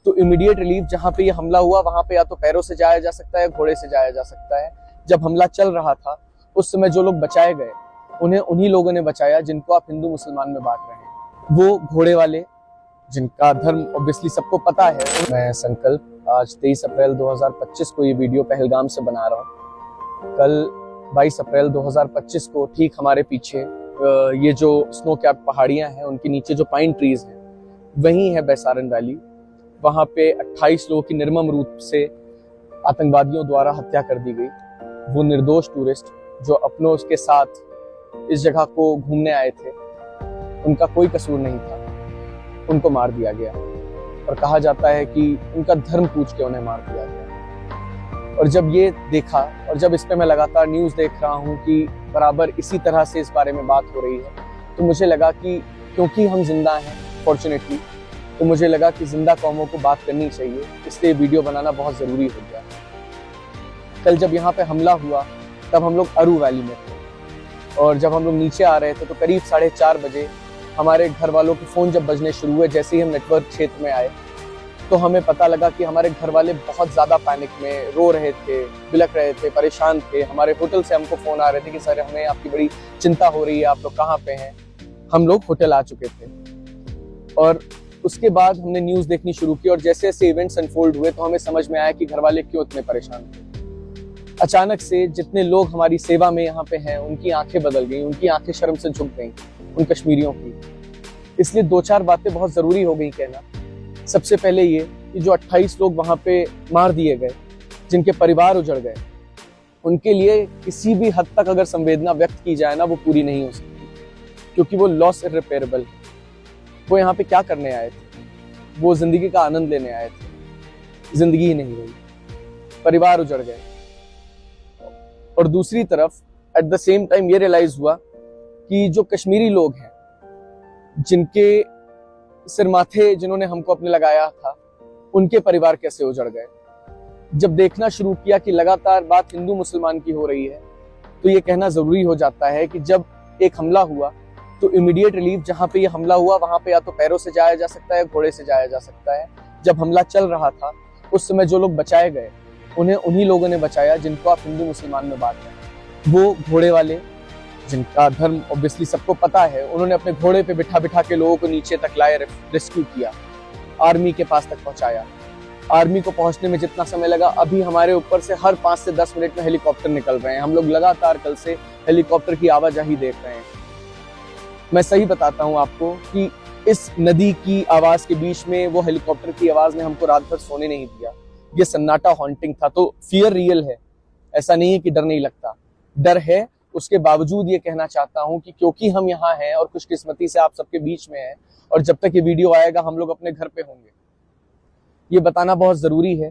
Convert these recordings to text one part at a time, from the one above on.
तो immediate relief जहां पे ये हमला हुआ वहां पे या तो पैरों से जाया जा सकता है, घोड़े से जाया जा सकता है। जब हमला चल रहा था उस समय जो लोग बचाए गए उन्हें उन्हीं लोगों ने बचाया जिनको आप हिंदू मुसलमान में बांट रहे हैं। वो घोड़े वाले जिनका धर्म ऑब्वियसली सबको पता है। मैं संकल्प आज 23 अप्रैल 2025 को ये वीडियो पहलगाम से बना रहा हूँ। कल 22 अप्रैल 2025 को ठीक हमारे पीछे ये जो स्नो कैप पहाड़ियां हैं उनके नीचे जो पाइन ट्रीज हैं वहीं है बैसारन वैली। वहां पे 28 लोगों की निर्मम रूप से आतंकवादियों द्वारा हत्या कर दी गई। वो निर्दोष टूरिस्ट जो अपनों के साथ इस जगह को घूमने आए थे, उनका कोई कसूर नहीं था, उनको मार दिया गया। और कहा जाता है कि उनका धर्म पूछ के उन्हें मार दिया गया। और जब ये देखा और जब इस पे मैं लगातार न्यूज़ देख रहा हूँ कि बराबर इसी तरह से इस बारे में बात हो रही है, तो मुझे लगा कि क्योंकि हम जिंदा हैं फॉर्चुनेटली, तो मुझे लगा कि जिंदा कौमों को बात करनी चाहिए, इसलिए वीडियो बनाना बहुत ज़रूरी हो गया। कल जब यहाँ पे हमला हुआ तब हम लोग अरू वैली में थे और जब हम लोग नीचे आ रहे थे तो करीब 4:30 बजे हमारे घर वालों के फ़ोन जब बजने शुरू हुए, जैसे ही हम नेटवर्क क्षेत्र में आए तो हमें पता लगा कि हमारे घर वाले बहुत ज़्यादा पैनिक में रो रहे थे, बिलख रहे थे, परेशान थे। हमारे होटल से हमको फ़ोन आ रहे थे कि सर हमें आपकी बड़ी चिंता हो रही है, आप लोग कहाँ पे हैं। हम लोग होटल आ चुके थे और उसके बाद हमने न्यूज़ देखनी शुरू की और जैसे जैसे इवेंट्स अनफोल्ड हुए तो हमें समझ में आया कि घर वाले क्यों इतने परेशान थे। अचानक से जितने लोग हमारी सेवा में यहाँ पे हैं उनकी आंखें बदल गई, उनकी आंखें शर्म से झुक गई, उन कश्मीरियों की। इसलिए 2-4 बातें बहुत ज़रूरी हो गई कहना। सबसे पहले ये कि जो 28 लोग वहाँ पे मार दिए गए, जिनके परिवार उजड़ गए, उनके लिए किसी भी हद तक अगर संवेदना व्यक्त की जाए ना, वो पूरी नहीं हो सकती, क्योंकि वो लॉस इर्रिपेरेबल। वो यहाँ पे क्या करने आए थे? वो जिंदगी का आनंद लेने आए थे, जिंदगी ही नहीं रही, परिवार उजड़ गए। और दूसरी तरफ एट द सेम टाइम ये रियलाइज हुआ कि जो कश्मीरी लोग हैं, जिनके सिर माथे जिन्होंने हमको अपने लगाया था, उनके परिवार कैसे उजड़ गए। जब देखना शुरू किया कि लगातार बात हिंदू मुसलमान की हो रही है, तो ये कहना जरूरी हो जाता है कि जब एक हमला हुआ तो इमीडिएट रिलीफ जहां पे ये हमला हुआ वहां पे या तो पैरों से जाया जा सकता है, घोड़े से जाया जा सकता है। जब हमला चल रहा था उस समय जो लोग बचाए गए उन्हें उन्हीं लोगों ने बचाया जिनको आप हिंदू मुसलमान में बांट रहे हैं। वो घोड़े वाले जिनका धर्म ऑब्वियसली सबको पता है, उन्होंने अपने घोड़े पे बिठा बिठा के लोगों को नीचे तक लाए, रेस्क्यू किया, आर्मी के पास तक पहुंचाया। आर्मी को पहुंचने में जितना समय लगा, अभी हमारे ऊपर से हर 5 से 10 मिनट में हेलीकॉप्टर निकल रहे हैं। हम लोग लगातार कल से हेलीकॉप्टर की आवाजाही देख रहे हैं। मैं सही बताता हूँ आपको कि इस नदी की आवाज के बीच में वो हेलीकॉप्टर की आवाज ने हमको रात भर सोने नहीं दिया। ये सन्नाटा हॉन्टिंग था। तो फियर रियल है, ऐसा नहीं है कि डर नहीं लगता, डर है। उसके बावजूद ये कहना चाहता हूं कि क्योंकि हम यहाँ हैं और खुशकिस्मती से आप सबके बीच में हैं, और जब तक ये वीडियो आएगा हम लोग अपने घर पे होंगे, ये बताना बहुत जरूरी है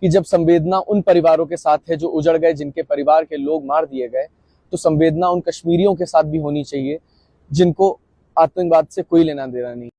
कि जब संवेदना उन परिवारों के साथ है जो उजड़ गए, जिनके परिवार के लोग मार दिए गए, तो संवेदना उन कश्मीरियों के साथ भी होनी चाहिए जिनको आतंकवाद से कोई लेना देना नहीं।